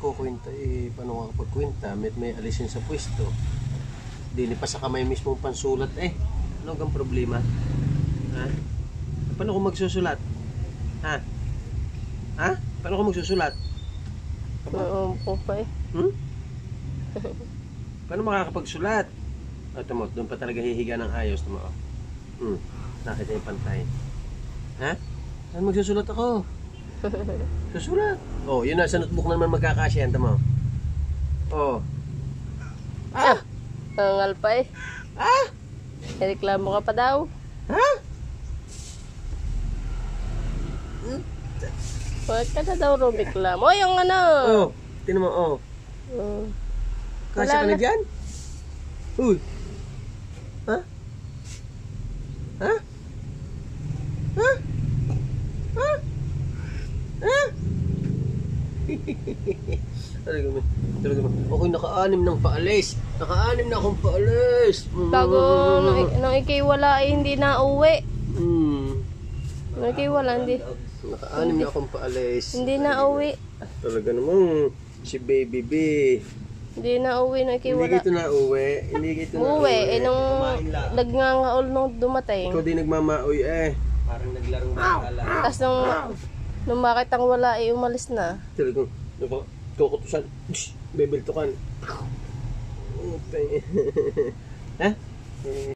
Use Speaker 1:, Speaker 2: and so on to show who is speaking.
Speaker 1: magkukwenta paano nga pagkwenta? May alisin sa pwesto. Dili pa sa kamay mismo pansulat Ano ang problema? Ha? Paano ko magsusulat? Ha? Ha? Paano ko magsusulat?
Speaker 2: Oo po pa
Speaker 1: Paano makakapagsulat? Tamo, doon pa talaga hihiga ng ayos. Tamo. Nakita yung pantay. Ha? Saan magsusulat ako? Susulat. Yun na, sa notebook naman magkakasya. Tamo.
Speaker 2: Tangal pa reklamo ka pa daw.
Speaker 1: Ha?
Speaker 2: Huwag ka na daw reklamo. Yung ano.
Speaker 1: Tinan mo, Kasya ka na dyan? Uy. Ha? Ha? Ha? Ha? Ha? Talaga mo. Okay, naka-anim ng paalis. Naka-anim na akong paalis.
Speaker 2: Bago nung ikiwala hindi na uwi. Nung ikiwala hindi.
Speaker 1: Naka-anim na akong paalis.
Speaker 2: Hindi na uwi.
Speaker 1: Talaga namang si Baby B.
Speaker 2: Hindi na uwi nung ikiwala.
Speaker 1: Hindi na uwi. Hindi na
Speaker 2: uwi. Nung nagngangaol nung dumating.
Speaker 1: Ikaw din nagmamaoy Parang naglarong makakala.
Speaker 2: Tapos nung makita ang wala umalis na.
Speaker 1: Talagang kukutusan. Bebeltukan. Ha?